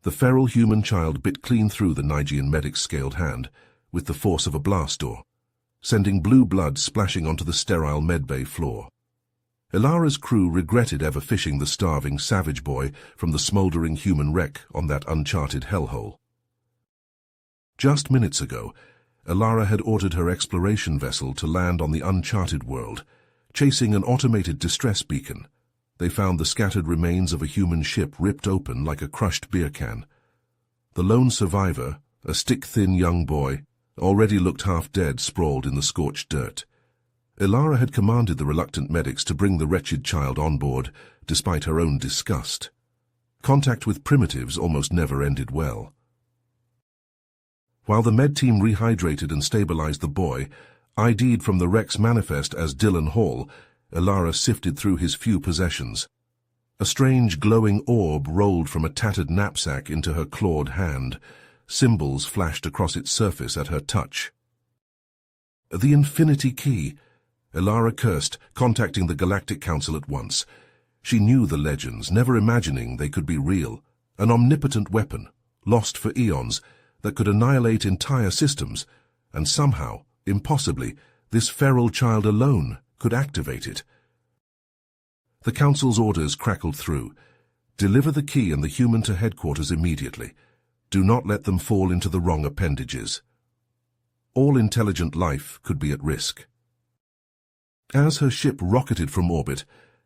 The feral human child bit clean through the Nigean medic's scaled hand with the force of a blast door, sending blue blood splashing onto the sterile medbay floor. Ilara's crew regretted ever fishing the starving savage boy from the smouldering human wreck on that uncharted hellhole. Just minutes ago, Ilara had ordered her exploration vessel to land on the uncharted world, chasing an automated distress beacon. They found the scattered remains of a human ship ripped open like a crushed beer can. The lone survivor, a stick-thin young boy, already looked half dead sprawled in the scorched dirt. Ilara had commanded the reluctant medics to bring the wretched child on board, despite her own disgust. Contact with primitives almost never ended well. While the med team rehydrated and stabilized the boy, ID'd from the wreck's manifest as Dylan Hall, Ilara sifted through his few possessions. A strange glowing orb rolled from a tattered knapsack into her clawed hand. Symbols flashed across its surface at her touch. The Infinity Key, Ilara cursed, contacting the Galactic Council at once. She knew the legends, never imagining they could be real. An omnipotent weapon, lost for eons, that could annihilate entire systems, and somehow, impossibly, this feral child alone could activate it. The Council's orders crackled through. Deliver the key and the human to headquarters immediately. Do not let them fall into the wrong appendages. All intelligent life could be at risk. As her ship rocketed from orbit,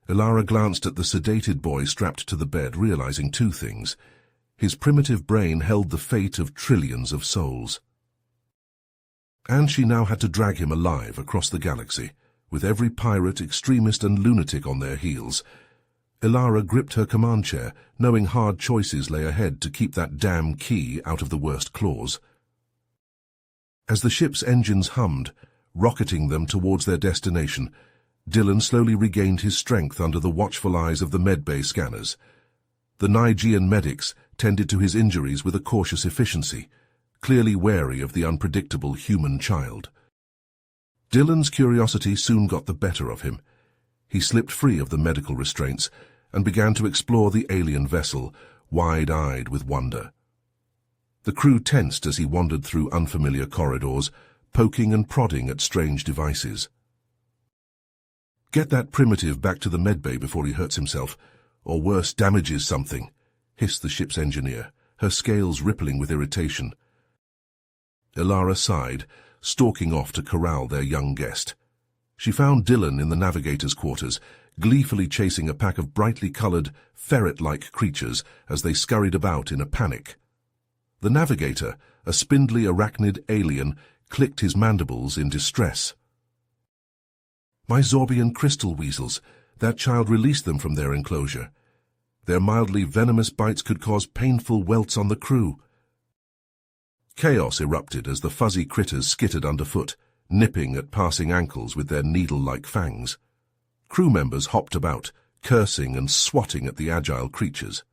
Ilara glanced at the sedated boy strapped to the bed, realizing two things. His primitive brain held the fate of trillions of souls. And she now had to drag him alive across the galaxy, with every pirate, extremist and lunatic on their heels. Ilara gripped her command chair, knowing hard choices lay ahead to keep that damn key out of the worst claws. As the ship's engines hummed, rocketing them towards their destination, Dylan slowly regained his strength under the watchful eyes of the medbay scanners. The Nigean medics tended to his injuries with a cautious efficiency, clearly wary of the unpredictable human child. Dylan's curiosity soon got the better of him. He slipped free of the medical restraints and began to explore the alien vessel, wide-eyed with wonder. The crew tensed as he wandered through unfamiliar corridors, poking and prodding at strange devices. "Get that primitive back to the medbay before he hurts himself, or worse, damages something," hissed the ship's engineer, her scales rippling with irritation. Ilara sighed, stalking off to corral their young guest. She found Dylan in the navigator's quarters, gleefully chasing a pack of brightly colored, ferret-like creatures as they scurried about in a panic. The navigator, a spindly arachnid alien, clicked his mandibles in distress. "My Zorbian crystal weasels, that child released them from their enclosure. Their mildly venomous bites could cause painful welts on the crew." Chaos erupted as the fuzzy critters skittered underfoot, nipping at passing ankles with their needle-like fangs. Crew members hopped about, cursing and swatting at the agile creatures.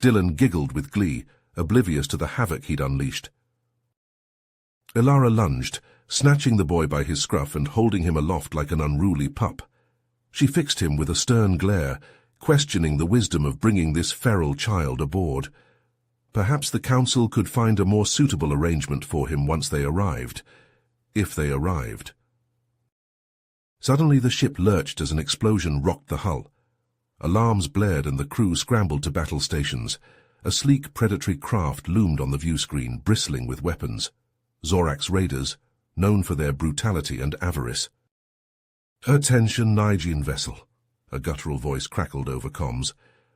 Dylan giggled with glee, oblivious to the havoc he'd unleashed. Ilara lunged, snatching the boy by his scruff and holding him aloft like an unruly pup. She fixed him with a stern glare, questioning the wisdom of bringing this feral child aboard. Perhaps the Council could find a more suitable arrangement for him once they arrived. If they arrived. Suddenly the ship lurched as an explosion rocked the hull. Alarms blared and the crew scrambled to battle stations. A sleek predatory craft loomed on the view screen, bristling with weapons. Zorax raiders, known for their brutality and avarice. "Attention, Nigean vessel," a guttural voice crackled over comms.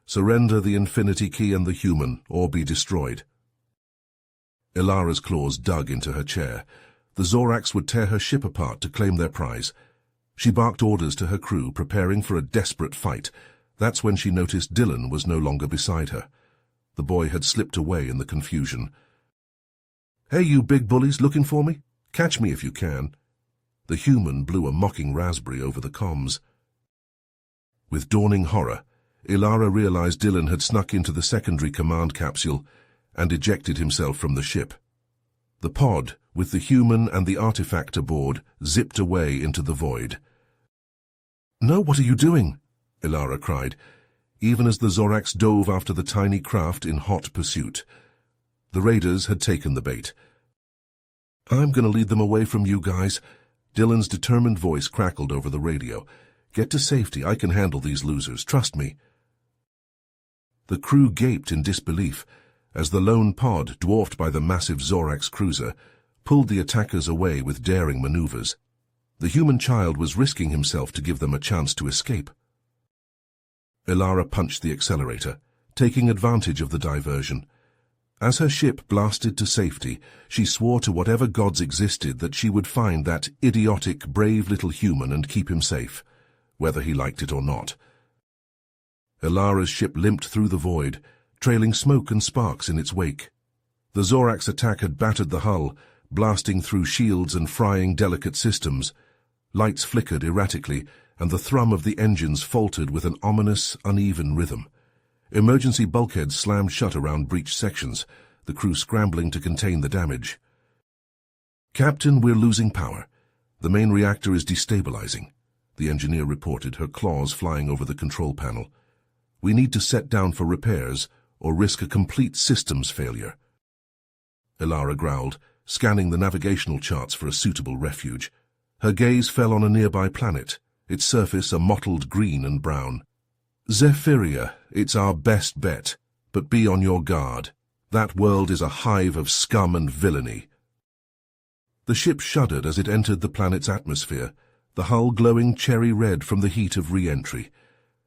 "Surrender the Infinity Key and the human, or be destroyed." Ilara's claws dug into her chair. The Zorax would tear her ship apart to claim their prize. She barked orders to her crew, preparing for a desperate fight. That's when she noticed Dylan was no longer beside her. The boy had slipped away in the confusion. "Hey, you big bullies, looking for me? Catch me if you can." The human blew a mocking raspberry over the comms. With dawning horror, Ilara realized Dylan had snuck into the secondary command capsule and ejected himself from the ship. The pod, with the human and the artifact aboard, zipped away into the void. "No, what are you doing?" Ilara cried. even as the Zorax dove after the tiny craft in hot pursuit. The raiders had taken the bait. "I'm going to lead them away from you guys." Dylan's determined voice crackled over the radio. "Get to safety. I can handle these losers. Trust me." The crew gaped in disbelief as the lone pod, dwarfed by the massive Zorax cruiser, pulled the attackers away with daring maneuvers. The human child was risking himself to give them a chance to escape. Elara punched the accelerator, taking advantage of the diversion. As her ship blasted to safety, she swore to whatever gods existed that she would find that idiotic, brave little human and keep him safe, whether he liked it or not. Elara's ship limped through the void, trailing smoke and sparks in its wake. The Zorax attack had battered the hull, blasting through shields and frying delicate systems. Lights flickered erratically, and the thrum of the engines faltered with an ominous, uneven rhythm. Emergency bulkheads slammed shut around breached sections, the crew scrambling to contain the damage. "Captain, we're losing power. The main reactor is destabilizing," the engineer reported, her claws flying over the control panel. "We need to set down for repairs or risk a complete systems failure." Elara growled, scanning the navigational charts for a suitable refuge. Her gaze fell on a nearby planet, its surface a mottled green and brown. "Zephyria, it's our best bet, but be on your guard. That world is a hive of scum and villainy." The ship shuddered as it entered the planet's atmosphere, the hull glowing cherry red from the heat of re-entry.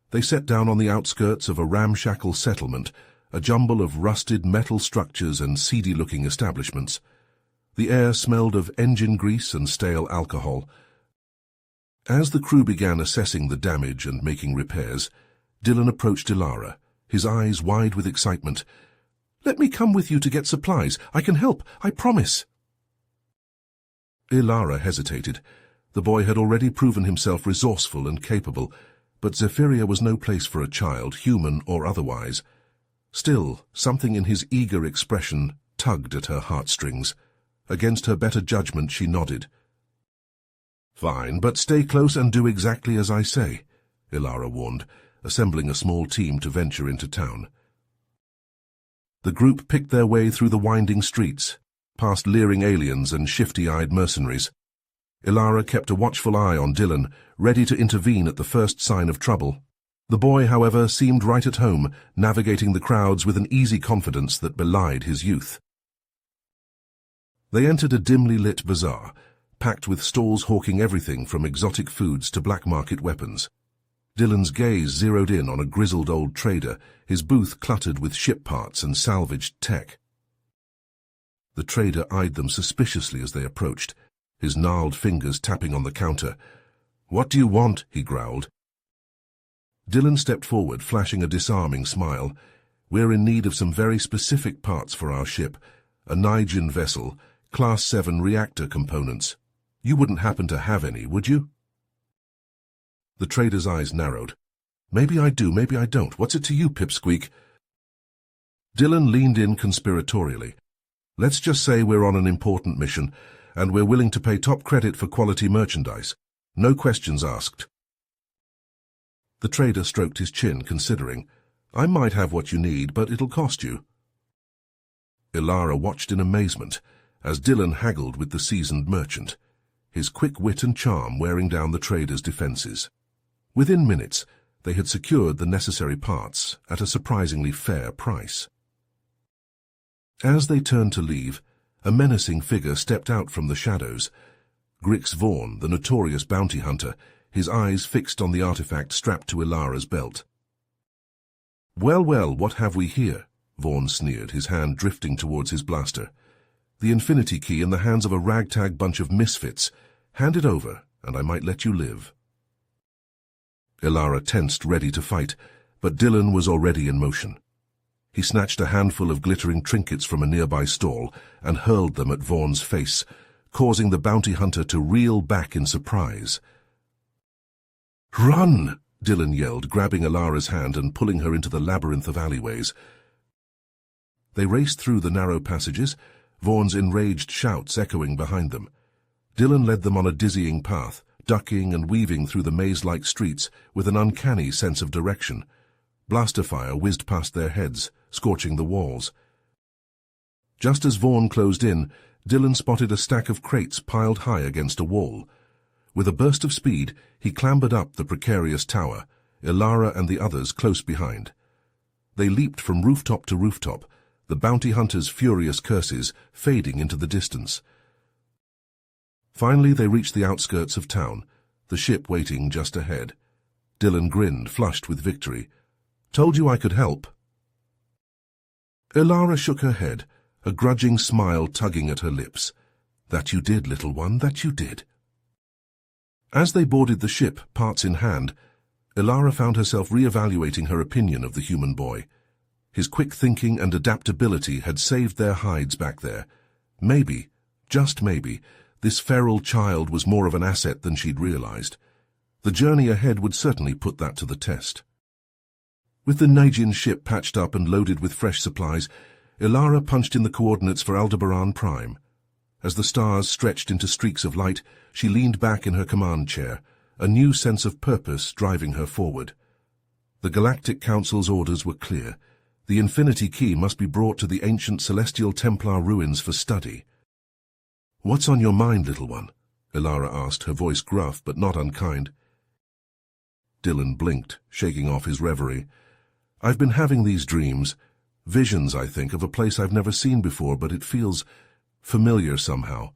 They set down on the outskirts of a ramshackle settlement, a jumble of rusted metal structures and seedy-looking establishments. The air smelled of engine grease and stale alcohol. As the crew began assessing the damage and making repairs, Dylan approached Elara, his eyes wide with excitement. "Let me come with you to get supplies. I can help, I promise." Elara hesitated. The boy had already proven himself resourceful and capable, but Zephyria was no place for a child, human or otherwise. Still, something in his eager expression tugged at her heartstrings. Against her better judgment, she nodded. "Fine, but stay close and do exactly as I say," Elara warned, assembling a small team to venture into town. The group picked their way through the winding streets, past leering aliens and shifty-eyed mercenaries. Elara kept a watchful eye on Dylan, ready to intervene at the first sign of trouble. The boy, however, seemed right at home, navigating the crowds with an easy confidence that belied his youth. They entered a dimly lit bazaar, packed with stalls hawking everything from exotic foods to black-market weapons. Dylan's gaze zeroed in on a grizzled old trader, his booth cluttered with ship parts and salvaged tech. The trader eyed them suspiciously as they approached, his gnarled fingers tapping on the counter. "What do you want?" he growled. Dylan stepped forward, flashing a disarming smile. "We're in need of some very specific parts for our ship, a Nigen vessel, Class 7 reactor components. You wouldn't happen to have any, would you?" The trader's eyes narrowed. "Maybe I do, maybe I don't. What's it to you, pipsqueak?" Dylan leaned in conspiratorially. "Let's just say we're on an important mission, and we're willing to pay top credit for quality merchandise. No questions asked." The trader stroked his chin, considering. "I might have what you need, but it'll cost you." Elara watched in amazement as Dylan haggled with the seasoned merchant, his quick wit and charm wearing down the trader's defenses. Within minutes, they had secured the necessary parts at a surprisingly fair price. As they turned to leave, a menacing figure stepped out from the shadows. Grix Vaughn, the notorious bounty hunter, his eyes fixed on the artifact strapped to Elara's belt. "Well, well, what have we here?" Vaughn sneered, his hand drifting towards his blaster. "The infinity key in the hands of a ragtag bunch of misfits. Hand it over, and I might let you live." Elara tensed, ready to fight, but Dylan was already in motion. He snatched a handful of glittering trinkets from a nearby stall and hurled them at Vaughn's face, causing the bounty hunter to reel back in surprise. "Run!" Dylan yelled, grabbing Elara's hand and pulling her into the labyrinth of alleyways. They raced through the narrow passages, Vaughn's enraged shouts echoing behind them. Dylan led them on a dizzying path, ducking and weaving through the maze-like streets with an uncanny sense of direction. Blaster fire whizzed past their heads, scorching the walls. Just as Vaughn closed in, Dylan spotted a stack of crates piled high against a wall. With a burst of speed, he clambered up the precarious tower, Ilara and the others close behind. They leaped from rooftop to rooftop, the bounty hunter's furious curses fading into the distance. Finally, they reached the outskirts of town, the ship waiting just ahead. Dylan grinned, flushed with victory. "Told you I could help." Ilara shook her head, a grudging smile tugging at her lips. "That you did, little one, that you did." As they boarded the ship, parts in hand, Ilara found herself re-evaluating her opinion of the human boy. His quick thinking and adaptability had saved their hides back there. Maybe, just maybe, this feral child was more of an asset than she'd realized. The journey ahead would certainly put that to the test. With the Nigian ship patched up and loaded with fresh supplies, Ilara punched in the coordinates for Aldebaran Prime. As the stars stretched into streaks of light, she leaned back in her command chair, a new sense of purpose driving her forward. The Galactic Council's orders were clear. The Infinity Key must be brought to the ancient Celestial Templar ruins for study. "What's on your mind, little one?" Ilara asked, her voice gruff but not unkind. Dylan blinked, shaking off his reverie. "I've been having these dreams, visions, I think, of a place I've never seen before, but it feels familiar somehow."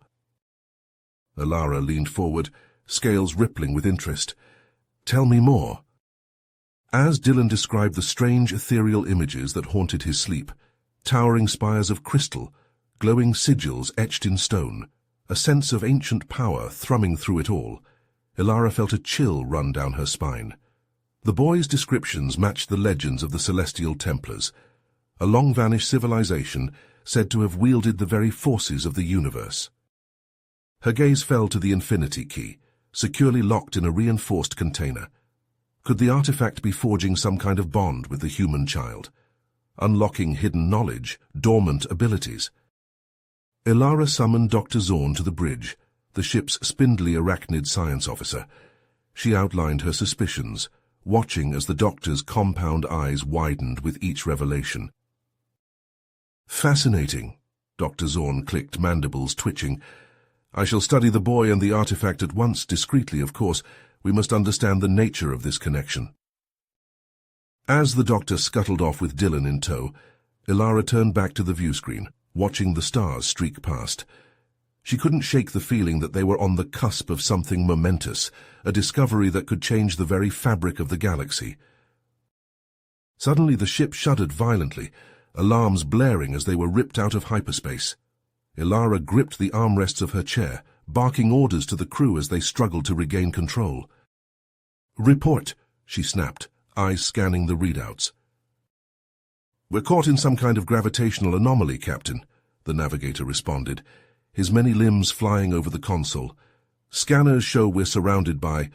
Ilara leaned forward, scales rippling with interest. "Tell me more." As Dylan described the strange ethereal images that haunted his sleep, towering spires of crystal, glowing sigils etched in stone, a sense of ancient power thrumming through it all, Ilara felt a chill run down her spine. The boy's descriptions matched the legends of the Celestial Templars, a long-vanished civilization said to have wielded the very forces of the universe. Her gaze fell to the Infinity Key, securely locked in a reinforced container. Could the artifact be forging some kind of bond with the human child, unlocking hidden knowledge, dormant abilities? Ilara summoned Dr. Zorn to the bridge, the ship's spindly arachnid science officer. She outlined her suspicions, watching as the doctor's compound eyes widened with each revelation. "Fascinating," Dr. Zorn clicked, mandibles twitching. "I shall study the boy and the artifact at once, discreetly, of course. We must understand the nature of this connection." As the doctor scuttled off with Dylan in tow, Ilara turned back to the view screen, watching the stars streak past. She couldn't shake the feeling that they were on the cusp of something momentous, a discovery that could change the very fabric of the galaxy. Suddenly the ship shuddered violently, alarms blaring as they were ripped out of hyperspace. Ilara gripped the armrests of her chair, barking orders to the crew as they struggled to regain control. "Report," she snapped, eyes scanning the readouts. "We're caught in some kind of gravitational anomaly, Captain," the navigator responded, his many limbs flying over the console. "Scanners show we're surrounded by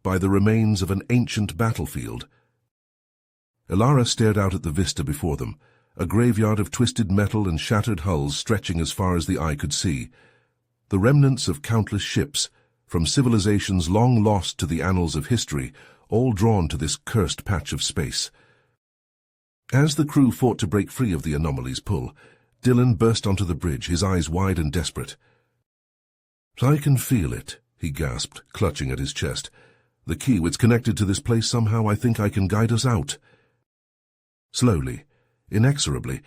the remains of an ancient battlefield." Ilara stared out at the vista before them, a graveyard of twisted metal and shattered hulls stretching as far as the eye could see. The remnants of countless ships, from civilizations long lost to the annals of history, all drawn to this cursed patch of space. As the crew fought to break free of the anomaly's pull, Dylan burst onto the bridge, his eyes wide and desperate. "I can feel it," he gasped, clutching at his chest. "The key, it's connected to this place somehow. I think I can guide us out." Slowly, inexorably,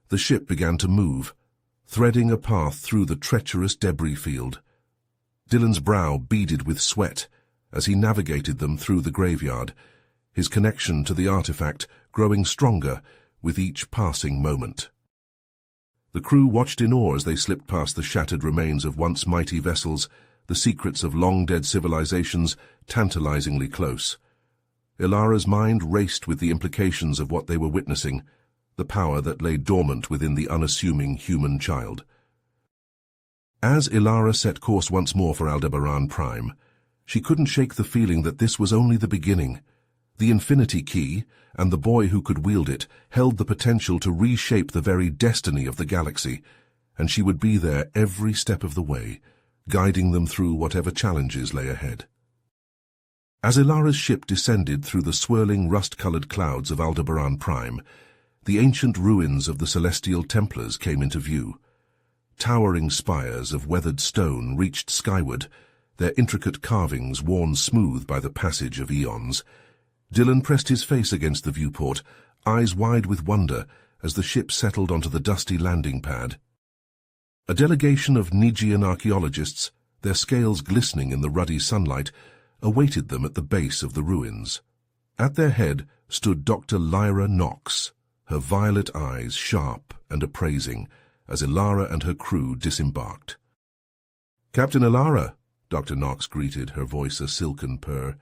the ship began to move, threading a path through the treacherous debris field. Dylan's brow beaded with sweat as he navigated them through the graveyard, his connection to the artifact growing stronger with each passing moment. The crew watched in awe as they slipped past the shattered remains of once mighty vessels, the secrets of long-dead civilizations tantalizingly close. Ilara's mind raced with the implications of what they were witnessing, the power that lay dormant within the unassuming human child. As Ilara set course once more for Aldebaran Prime, she couldn't shake the feeling that this was only the beginning. The Infinity Key, and the boy who could wield it, held the potential to reshape the very destiny of the galaxy, and she would be there every step of the way, guiding them through whatever challenges lay ahead. As Ilara's ship descended through the swirling rust-colored clouds of Aldebaran Prime, the ancient ruins of the Celestial Templars came into view. Towering spires of weathered stone reached skyward, their intricate carvings worn smooth by the passage of eons. Dylan pressed his face against the viewport, eyes wide with wonder as the ship settled onto the dusty landing pad. A delegation of Nigian archaeologists, their scales glistening in the ruddy sunlight, awaited them at the base of the ruins. At their head stood Dr. Lyra Knox, her violet eyes sharp and appraising, as Ilara and her crew disembarked. "Captain Ilara," Dr. Knox greeted, her voice a silken purr,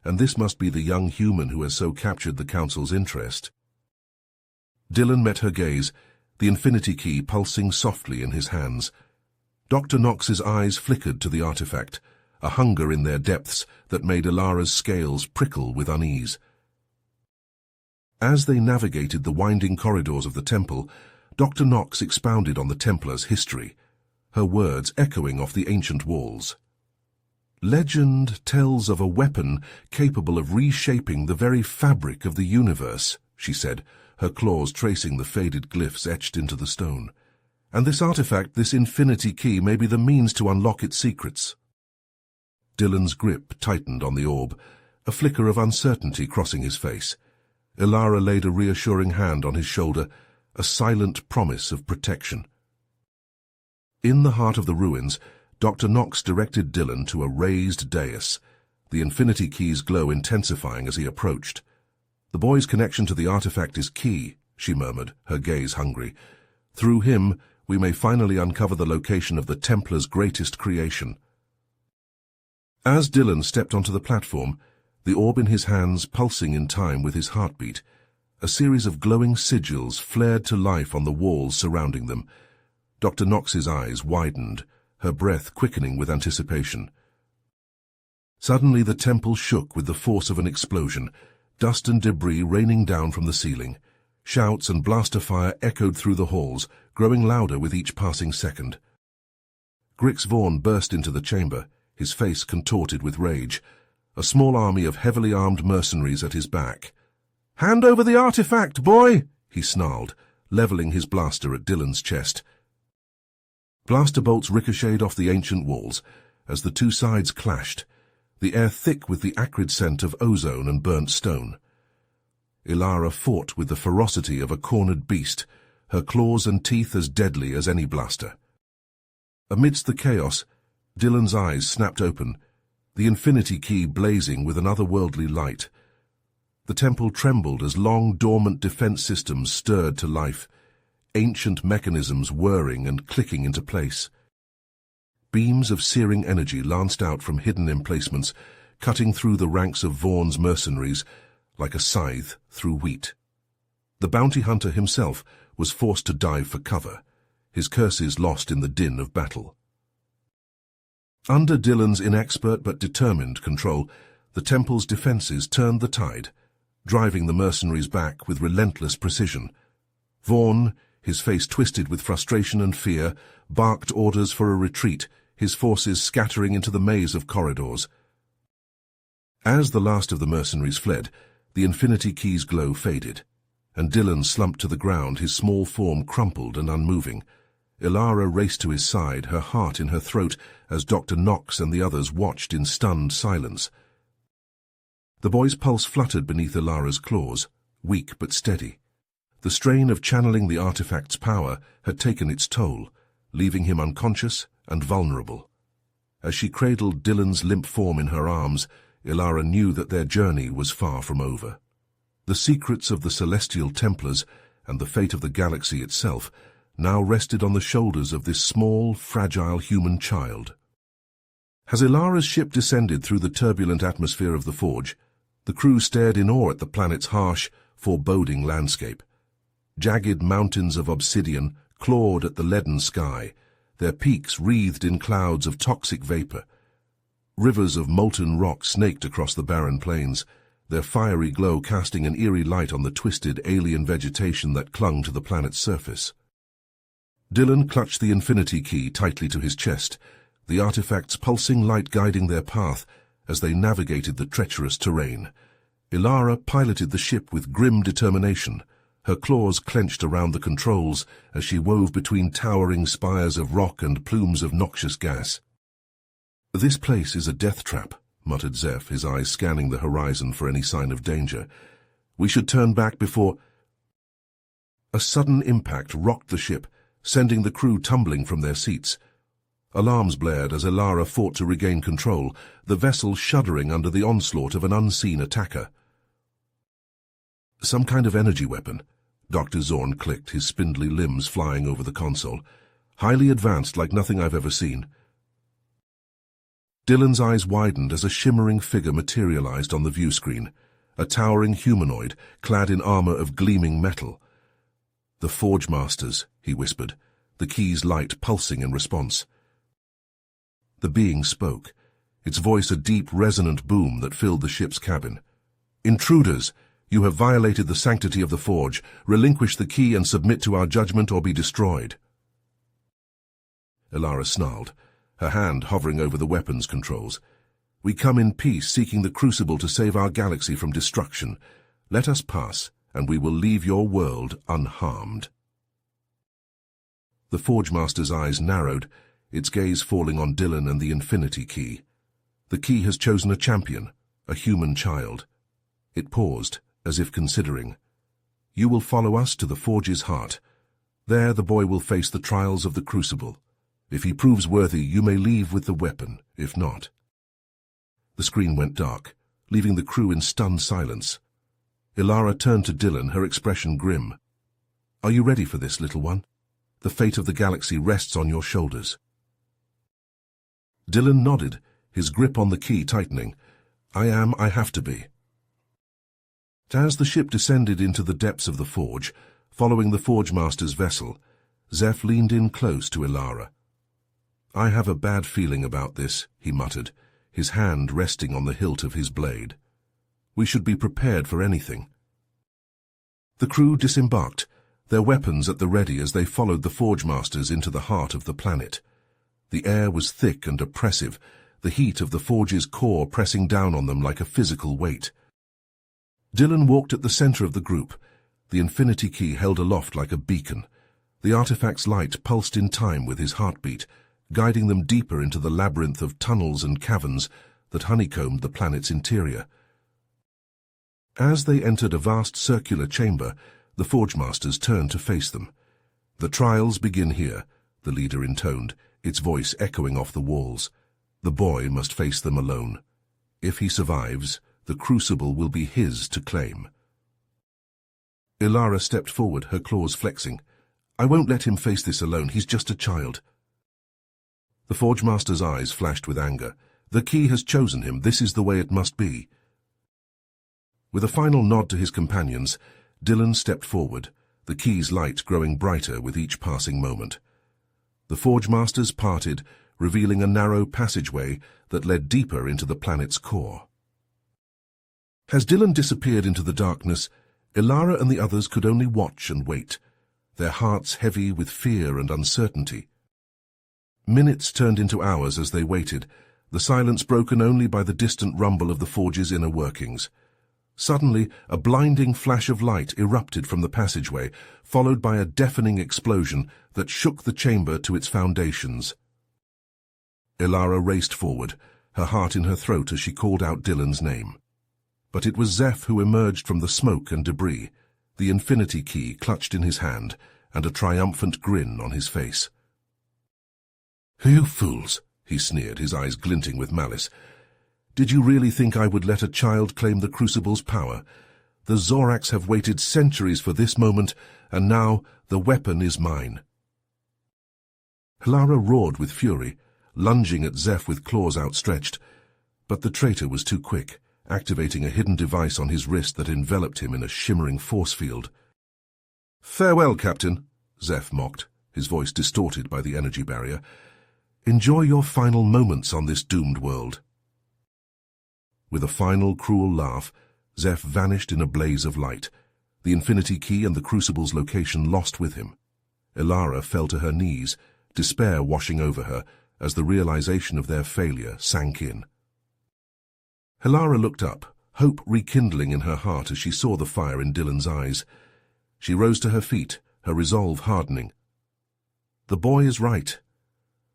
"and this must be the young human who has so captured the Council's interest." Dylan met her gaze, the infinity key pulsing softly in his hands. Dr. Knox's eyes flickered to the artifact, a hunger in their depths that made Ilara's scales prickle with unease. As they navigated the winding corridors of the temple, Dr. Knox expounded on the Templars' history, her words echoing off the ancient walls. "Legend tells of a weapon capable of reshaping the very fabric of the universe," she said, her claws tracing the faded glyphs etched into the stone. "And this artifact, this infinity key, may be the means to unlock its secrets." Dylan's grip tightened on the orb, a flicker of uncertainty crossing his face. Ilara laid a reassuring hand on his shoulder, a silent promise of protection. In the heart of the ruins, Dr. Knox directed Dylan to a raised dais, the infinity key's glow intensifying as he approached. "The boy's connection to the artifact is key," she murmured, her gaze hungry. "Through him, we may finally uncover the location of the Templar's greatest creation." As Dylan stepped onto the platform, the orb in his hands pulsing in time with his heartbeat, a series of glowing sigils flared to life on the walls surrounding them. Dr. Knox's eyes widened, her breath quickening with anticipation. Suddenly the temple shook with the force of an explosion, dust and debris raining down from the ceiling. Shouts and blaster fire echoed through the halls, growing louder with each passing second. Grix Vaughn burst into the chamber, his face contorted with rage, a small army of heavily armed mercenaries at his back. "Hand over the artifact, boy!" he snarled, leveling his blaster at Dylan's chest. Blaster bolts ricocheted off the ancient walls as the two sides clashed, the air thick with the acrid scent of ozone and burnt stone. Ilara fought with the ferocity of a cornered beast, her claws and teeth as deadly as any blaster. Amidst the chaos, Dylan's eyes snapped open, the infinity key blazing with an otherworldly light. The temple trembled as long dormant defense systems stirred to life, ancient mechanisms whirring and clicking into place. Beams of searing energy lanced out from hidden emplacements, cutting through the ranks of Vaughn's mercenaries like a scythe through wheat. The bounty hunter himself was forced to dive for cover, his curses lost in the din of battle. Under Dylan's inexpert but determined control, the temple's defenses turned the tide, driving the mercenaries back with relentless precision. Vaughn, his face twisted with frustration and fear, barked orders for a retreat, his forces scattering into the maze of corridors. As the last of the mercenaries fled, the infinity key's glow faded, and Dylan slumped to the ground, his small form crumpled and unmoving. Ilara raced to his side, her heart in her throat, as Dr. Knox and the others watched in stunned silence. The boy's pulse fluttered beneath Ilara's claws, weak but steady. The strain of channeling the artifact's power had taken its toll, leaving him unconscious and vulnerable. As she cradled Dylan's limp form in her arms, Ilara knew that their journey was far from over. The secrets of the Celestial Templars and the fate of the galaxy itself now rested on the shoulders of this small, fragile human child. As Ilara's ship descended through the turbulent atmosphere of the forge, the crew stared in awe at the planet's harsh, foreboding landscape. Jagged mountains of obsidian clawed at the leaden sky, their peaks wreathed in clouds of toxic vapor. Rivers of molten rock snaked across the barren plains, their fiery glow casting an eerie light on the twisted alien vegetation that clung to the planet's surface. Dylan clutched the infinity key tightly to his chest, the artifact's pulsing light guiding their path as they navigated the treacherous terrain. Ilara piloted the ship with grim determination, her claws clenched around the controls as she wove between towering spires of rock and plumes of noxious gas. "This place is a death trap," muttered Zeph, his eyes scanning the horizon for any sign of danger. "We should turn back before—" A sudden impact rocked the ship, sending the crew tumbling from their seats. Alarms blared as Ilara fought to regain control, the vessel shuddering under the onslaught of an unseen attacker. "Some kind of energy weapon," Dr. Zorn clicked, his spindly limbs flying over the console. "Highly advanced, like nothing I've ever seen." Dylan's eyes widened as a shimmering figure materialized on the view screen, a towering humanoid clad in armor of gleaming metal. "The Forge Masters," he whispered, the key's light pulsing in response. The being spoke, its voice a deep, resonant boom that filled the ship's cabin. "Intruders! You have violated the sanctity of the Forge. Relinquish the key and submit to our judgment or be destroyed." Ilara snarled, her hand hovering over the weapons controls. "We come in peace, seeking the Crucible to save our galaxy from destruction. Let us pass, and we will leave your world unharmed." The Forge Master's eyes narrowed, its gaze falling on Dylan and the Infinity Key. The key has chosen a champion, a human child. It paused, as if considering. "You will follow us to the Forge's heart. There the boy will face the trials of the Crucible. If he proves worthy, you may leave with the weapon. If not—" The screen went dark, leaving the crew in stunned silence. Ilara turned to Dylan, her expression grim. "Are you ready for this, little one? The fate of the galaxy rests on your shoulders." Dylan nodded, his grip on the key tightening. I have to be." As the ship descended into the depths of the Forge, following the Forge Master's vessel, Zeph leaned in close to Ilara. "I have a bad feeling about this," he muttered, his hand resting on the hilt of his blade. "We should be prepared for anything." The crew disembarked, their weapons at the ready as they followed the Forge Masters into the heart of the planet. The air was thick and oppressive, the heat of the Forge's core pressing down on them like a physical weight. Dylan walked at the center of the group, the Infinity Key held aloft like a beacon. The artifact's light pulsed in time with his heartbeat, guiding them deeper into the labyrinth of tunnels and caverns that honeycombed the planet's interior. As they entered a vast circular chamber, the Forge Masters turned to face them. "The trials begin here," the leader intoned, its voice echoing off the walls. "The boy must face them alone. If he survives, the Crucible will be his to claim." Ilara stepped forward, her claws flexing. "I won't let him face this alone. He's just a child." The Forge Master's eyes flashed with anger. "The key has chosen him. This is the way it must be." With a final nod to his companions, Dylan stepped forward, the key's light growing brighter with each passing moment. The Forge Masters parted, revealing a narrow passageway that led deeper into the planet's core. As Dylan disappeared into the darkness, Ilara and the others could only watch and wait, their hearts heavy with fear and uncertainty. Minutes turned into hours as they waited, the silence broken only by the distant rumble of the Forge's inner workings. Suddenly, a blinding flash of light erupted from the passageway, followed by a deafening explosion that shook the chamber to its foundations. Ilara raced forward, her heart in her throat as she called out Dylan's name. But it was Zeph who emerged from the smoke and debris, the Infinity Key clutched in his hand and a triumphant grin on his face. "You fools," he sneered, his eyes glinting with malice. "Did you really think I would let a child claim the Crucible's power? The Zoracs have waited centuries for this moment, and now the weapon is mine." Ilara roared with fury, lunging at Zeph with claws outstretched, but the traitor was too quick, activating a hidden device on his wrist that enveloped him in a shimmering force field. "Farewell, Captain," Zeph mocked, his voice distorted by the energy barrier. "Enjoy your final moments on this doomed world." With a final cruel laugh, Zeph vanished in a blaze of light, the Infinity Key and the Crucible's location lost with him. Ilara fell to her knees, despair washing over her as the realization of their failure sank in. Hilara looked up, hope rekindling in her heart as she saw the fire in Dylan's eyes. She rose to her feet, her resolve hardening. The boy is right.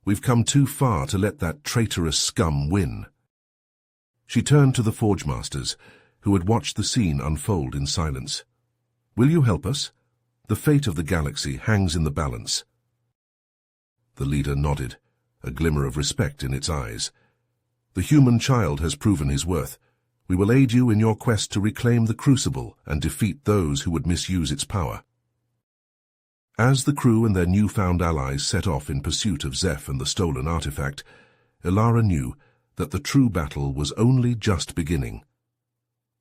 We've come too far to let that traitorous scum win. She turned to the Forge Masters, who had watched the scene unfold in silence. Will you help us? The fate of the galaxy hangs in the balance. The leader nodded, a glimmer of respect in its eyes. The human child has proven his worth. We will aid you in your quest to reclaim the Crucible and defeat those who would misuse its power. As the crew and their newfound allies set off in pursuit of Zeph and the stolen artifact, Ilara knew that the true battle was only just beginning.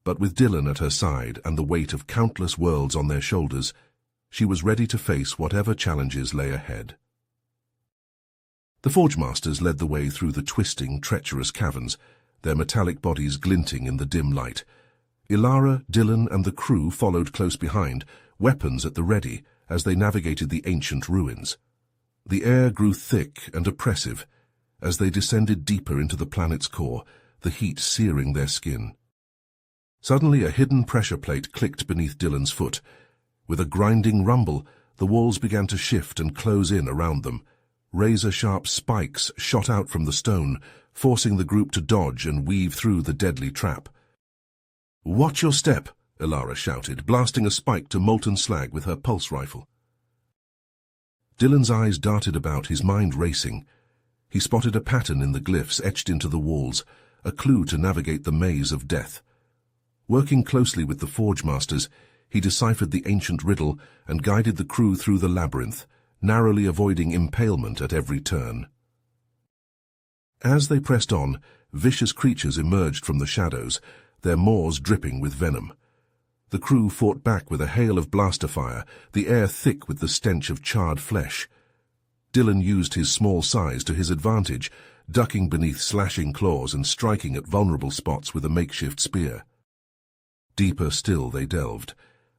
But with Dylan at her side and the weight of countless worlds on their shoulders, she was ready to face whatever challenges lay ahead. The Forge Masters led the way through the twisting, treacherous caverns, their metallic bodies glinting in the dim light. Ilara, Dylan, and the crew followed close behind, weapons at the ready, as they navigated the ancient ruins. The air grew thick and oppressive as they descended deeper into the planet's core, the heat searing their skin. Suddenly, a hidden pressure plate clicked beneath Dylan's foot. With a grinding rumble, the walls began to shift and close in around them. Razor-sharp spikes shot out from the stone, forcing the group to dodge and weave through the deadly trap. "Watch your step," Ilara shouted, blasting a spike to molten slag with her pulse rifle. Dylan's eyes darted about, his mind racing. He spotted a pattern in the glyphs etched into the walls, a clue to navigate the maze of death. Working closely with the Forge Masters, he deciphered the ancient riddle and guided the crew through the labyrinth, narrowly avoiding impalement at every turn. As they pressed on, vicious creatures emerged from the shadows, their maws dripping with venom. The crew fought back with a hail of blaster fire, the air thick with the stench of charred flesh. Dylan used his small size to his advantage, ducking beneath slashing claws and striking at vulnerable spots with a makeshift spear. Deeper still they delved,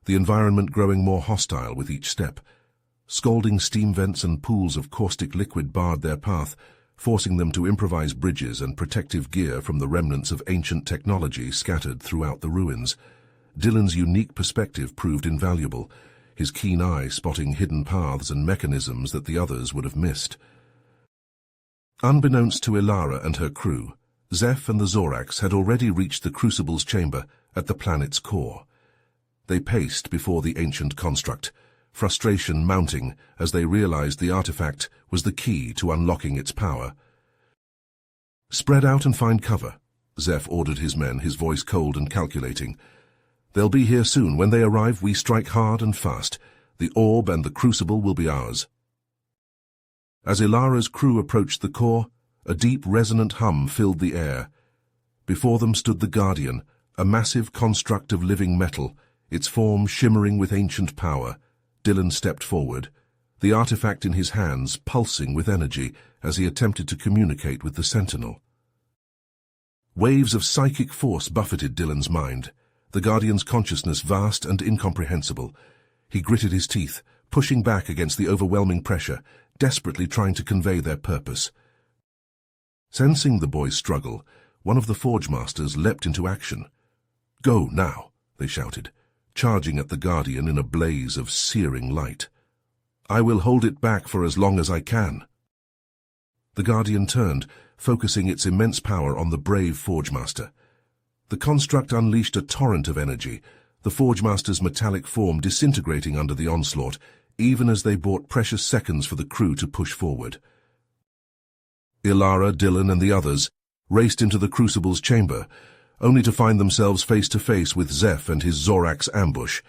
the environment growing more hostile with each step. Scalding steam vents and pools of caustic liquid barred their path, forcing them to improvise bridges and protective gear from the remnants of ancient technology scattered throughout the ruins. Dylan's unique perspective proved invaluable, his keen eye spotting hidden paths and mechanisms that the others would have missed. Unbeknownst to Ilara and her crew, Zeph and the Zorax had already reached the Crucible's chamber at the planet's core. They paced before the ancient construct, frustration mounting as they realized the artifact was the key to unlocking its power. "Spread out and find cover," Zeph ordered his men, his voice cold and calculating. "They'll be here soon. When they arrive, we strike hard and fast. The orb and the Crucible will be ours." As Ilara's crew approached the core, a deep, resonant hum filled the air. Before them stood the Guardian, a massive construct of living metal, its form shimmering with ancient power. Dylan stepped forward, the artifact in his hands pulsing with energy as he attempted to communicate with the Sentinel. Waves of psychic force buffeted Dylan's mind, the Guardian's consciousness vast and incomprehensible. He gritted his teeth, pushing back against the overwhelming pressure, desperately trying to convey their purpose. Sensing the boy's struggle, one of the Forge Masters leapt into action. "Go now," they shouted, charging at the Guardian in a blaze of searing light. "I will hold it back for as long as I can." The Guardian turned, focusing its immense power on the brave Forge Master. The construct unleashed a torrent of energy, the Forge Master's metallic form disintegrating under the onslaught, even as they bought precious seconds for the crew to push forward. Ilara, Dylan, and the others raced into the Crucible's chamber, only to find themselves face to face with Zeph and his Zorax ambush.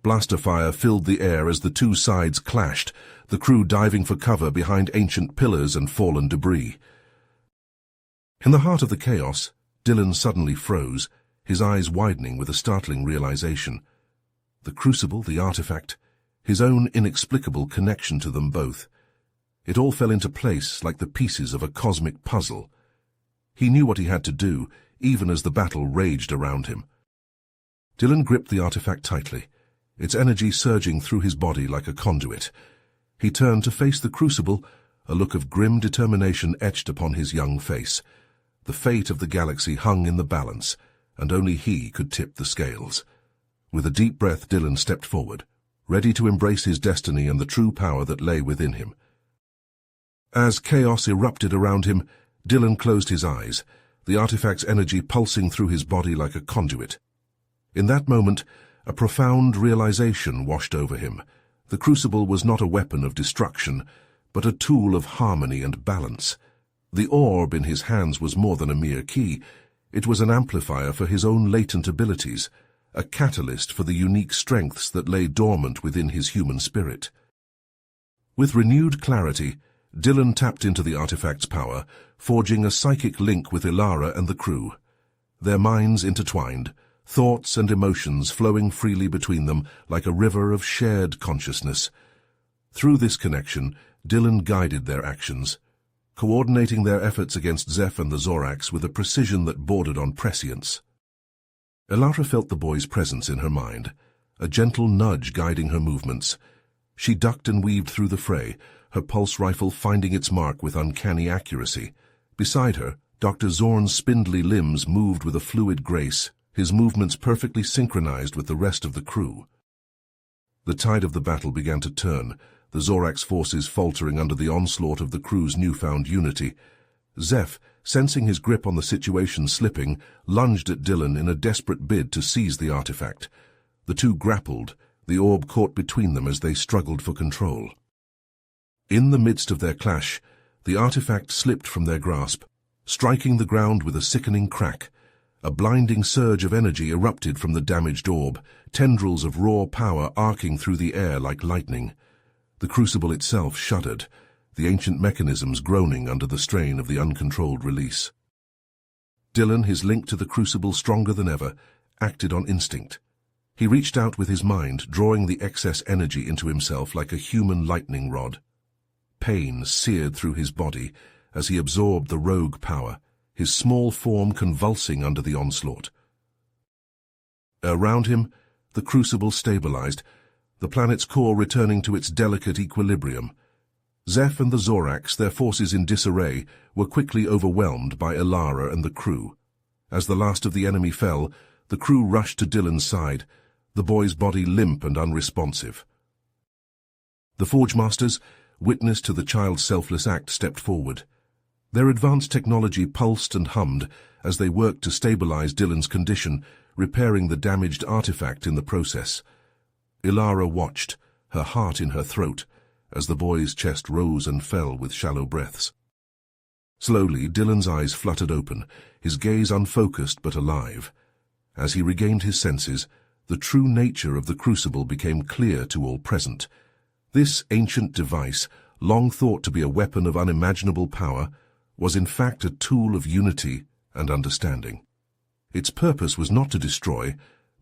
Blaster fire filled the air as the two sides clashed, the crew diving for cover behind ancient pillars and fallen debris. In the heart of the chaos, Dylan suddenly froze, his eyes widening with a startling realization. The Crucible, the artifact, his own inexplicable connection to them both. It all fell into place like the pieces of a cosmic puzzle. He knew what he had to do, even as the battle raged around him. Dylan gripped the artifact tightly, its energy surging through his body like a conduit. He turned to face the Crucible, a look of grim determination etched upon his young face. The fate of the galaxy hung in the balance, and only he could tip the scales. With a deep breath, Dylan stepped forward, ready to embrace his destiny and the true power that lay within him. As chaos erupted around him, Dylan closed his eyes, the artifact's energy pulsing through his body like a conduit. In that moment, a profound realization washed over him. The crucible was not a weapon of destruction, but a tool of harmony and balance. The orb in his hands was more than a mere key. It was an amplifier for his own latent abilities, a catalyst for the unique strengths that lay dormant within his human spirit. With renewed clarity, Dylan tapped into the artifact's power, forging a psychic link with Ilara and the crew. Their minds intertwined, thoughts and emotions flowing freely between them like a river of shared consciousness. Through this connection, Dylan guided their actions, coordinating their efforts against Zeph and the Zorax with a precision that bordered on prescience. Ilara felt the boy's presence in her mind, a gentle nudge guiding her movements. She ducked and weaved through the fray, her pulse rifle finding its mark with uncanny accuracy. Beside her, Dr. Zorn's spindly limbs moved with a fluid grace, his movements perfectly synchronized with the rest of the crew. The tide of the battle began to turn, the Zorax forces faltering under the onslaught of the crew's newfound unity. Zeph, sensing his grip on the situation slipping, lunged at Dylan in a desperate bid to seize the artifact. The two grappled, the orb caught between them as they struggled for control. In the midst of their clash, the artifact slipped from their grasp, striking the ground with a sickening crack. A blinding surge of energy erupted from the damaged orb, tendrils of raw power arcing through the air like lightning. The crucible itself shuddered, the ancient mechanisms groaning under the strain of the uncontrolled release. Dylan, his link to the crucible stronger than ever, acted on instinct. He reached out with his mind, drawing the excess energy into himself like a human lightning rod. Pain seared through his body as he absorbed the rogue power, his small form convulsing under the onslaught. Around him, the crucible stabilized, the planet's core returning to its delicate equilibrium. Zeph and the Zorax, their forces in disarray, were quickly overwhelmed by Ilara and the crew. As the last of the enemy fell, the crew rushed to Dylan's side, the boy's body limp and unresponsive. The Forge Masters, witness to the child's selfless act, stepped forward. Their advanced technology pulsed and hummed as they worked to stabilize Dylan's condition, repairing the damaged artifact in the process. Ilara watched, her heart in her throat, as the boy's chest rose and fell with shallow breaths. Slowly, Dylan's eyes fluttered open, his gaze unfocused but alive. As he regained his senses, the true nature of the crucible became clear to all present. This ancient device, long thought to be a weapon of unimaginable power, was in fact a tool of unity and understanding. Its purpose was not to destroy,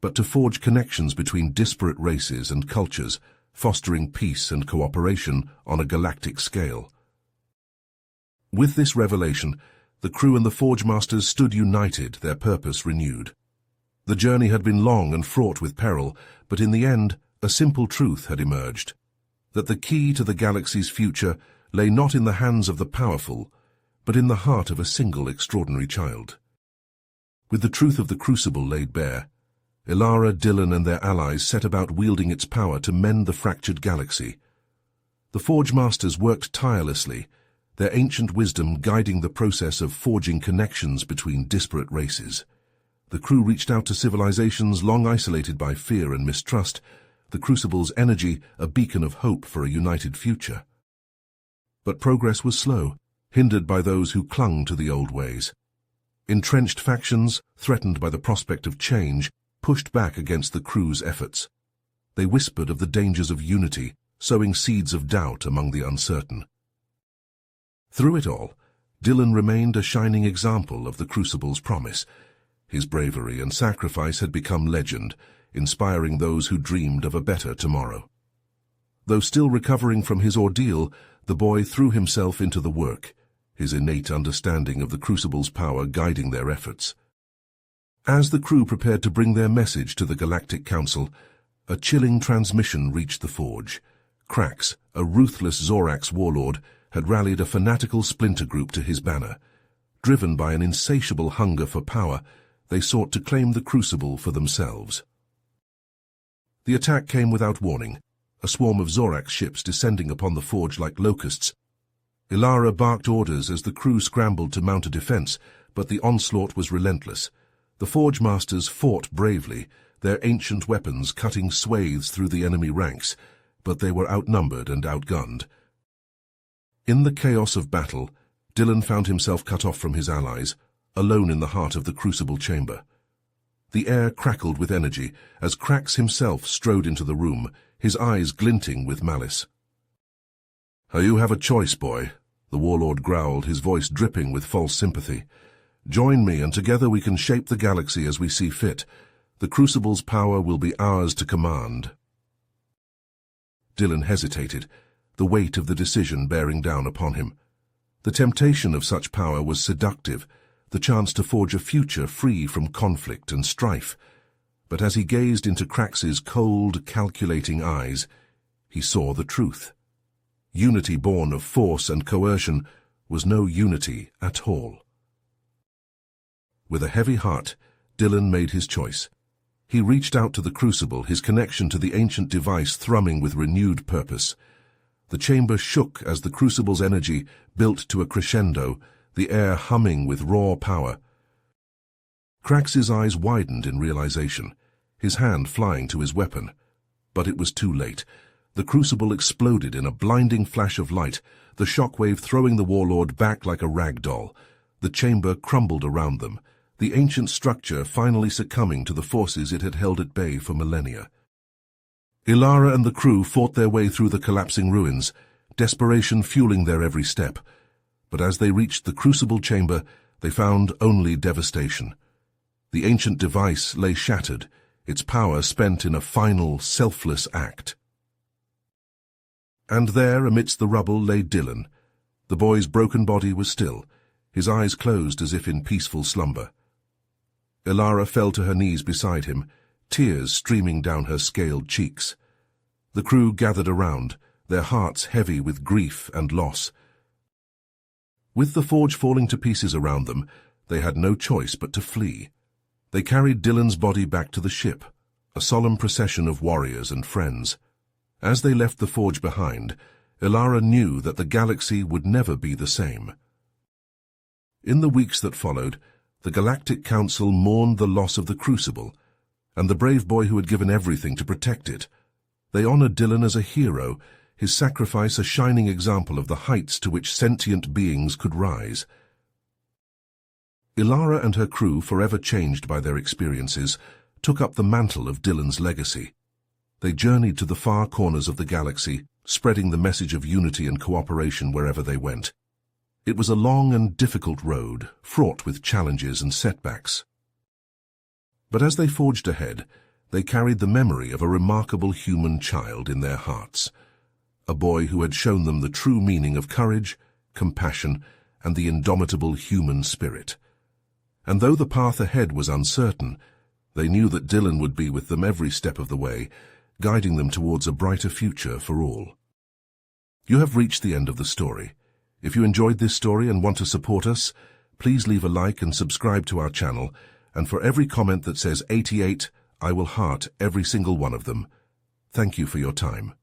but to forge connections between disparate races and cultures, fostering peace and cooperation on a galactic scale. With this revelation, the crew and the Forge Masters stood united, their purpose renewed. The journey had been long and fraught with peril, but in the end, a simple truth had emerged, that the key to the galaxy's future lay not in the hands of the powerful, but in the heart of a single extraordinary child. With the truth of the crucible laid bare, Ilara, Dylan and their allies set about wielding its power to mend the fractured galaxy. The Forge Masters worked tirelessly, their ancient wisdom guiding the process of forging connections between disparate races. The crew reached out to civilizations long isolated by fear and mistrust, the crucible's energy a beacon of hope for a united future. But progress was slow, hindered by those who clung to the old ways. Entrenched factions, threatened by the prospect of change, pushed back against the crew's efforts. They whispered of the dangers of unity, sowing seeds of doubt among the uncertain. Through it all, Dylan remained a shining example of the crucible's promise. His bravery and sacrifice had become legend, inspiring those who dreamed of a better tomorrow. Though still recovering from his ordeal, the boy threw himself into the work, his innate understanding of the crucible's power guiding their efforts. As the crew prepared to bring their message to the Galactic Council, a chilling transmission reached the Forge. Krax, a ruthless Zorax warlord, had rallied a fanatical splinter group to his banner. Driven by an insatiable hunger for power, they sought to claim the crucible for themselves. The attack came without warning, a swarm of Zorak ships descending upon the forge like locusts. Ilara barked orders as the crew scrambled to mount a defense, but the onslaught was relentless. The forge masters fought bravely, their ancient weapons cutting swathes through the enemy ranks, but they were outnumbered and outgunned. In the chaos of battle, Dylan found himself cut off from his allies, alone in the heart of the crucible chamber. The air crackled with energy as Krax himself strode into the room, his eyes glinting with malice. "You have a choice, boy," the warlord growled, his voice dripping with false sympathy. "Join me, and together we can shape the galaxy as we see fit. The Crucible's power will be ours to command." Dylan hesitated, the weight of the decision bearing down upon him. The temptation of such power was seductive, the chance to forge a future free from conflict and strife. But as he gazed into Krax's cold, calculating eyes, he saw the truth. Unity born of force and coercion was no unity at all. With a heavy heart, Dylan made his choice. He reached out to the crucible, his connection to the ancient device thrumming with renewed purpose. The chamber shook as the crucible's energy built to a crescendo, the air humming with raw power. Krax's eyes widened in realization, his hand flying to his weapon. But it was too late. The crucible exploded in a blinding flash of light, the shockwave throwing the warlord back like a rag doll. The chamber crumbled around them, the ancient structure finally succumbing to the forces it had held at bay for millennia. Ilara and the crew fought their way through the collapsing ruins, desperation fueling their every step. But as they reached the crucible chamber, they found only devastation. The ancient device lay shattered, its power spent in a final, selfless act. And there, amidst the rubble, lay Dylan. The boy's broken body was still, his eyes closed as if in peaceful slumber. Ilara fell to her knees beside him, tears streaming down her scaled cheeks. The crew gathered around, their hearts heavy with grief and loss. With the forge falling to pieces around them, they had no choice but to flee. They carried Dylan's body back to the ship, a solemn procession of warriors and friends. As they left the forge behind, Ilara knew that the galaxy would never be the same. In the weeks that followed, the Galactic Council mourned the loss of the Crucible, and the brave boy who had given everything to protect it. They honored Dylan as a hero, his sacrifice a shining example of the heights to which sentient beings could rise. Ilara and her crew, forever changed by their experiences, took up the mantle of Dylan's legacy. They journeyed to the far corners of the galaxy, spreading the message of unity and cooperation wherever they went. It was a long and difficult road, fraught with challenges and setbacks. But as they forged ahead, they carried the memory of a remarkable human child in their hearts, a boy who had shown them the true meaning of courage, compassion, and the indomitable human spirit. And though the path ahead was uncertain, they knew that Dylan would be with them every step of the way, guiding them towards a brighter future for all. You have reached the end of the story. If you enjoyed this story and want to support us, please leave a like and subscribe to our channel, and for every comment that says 88, I will heart every single one of them. Thank you for your time.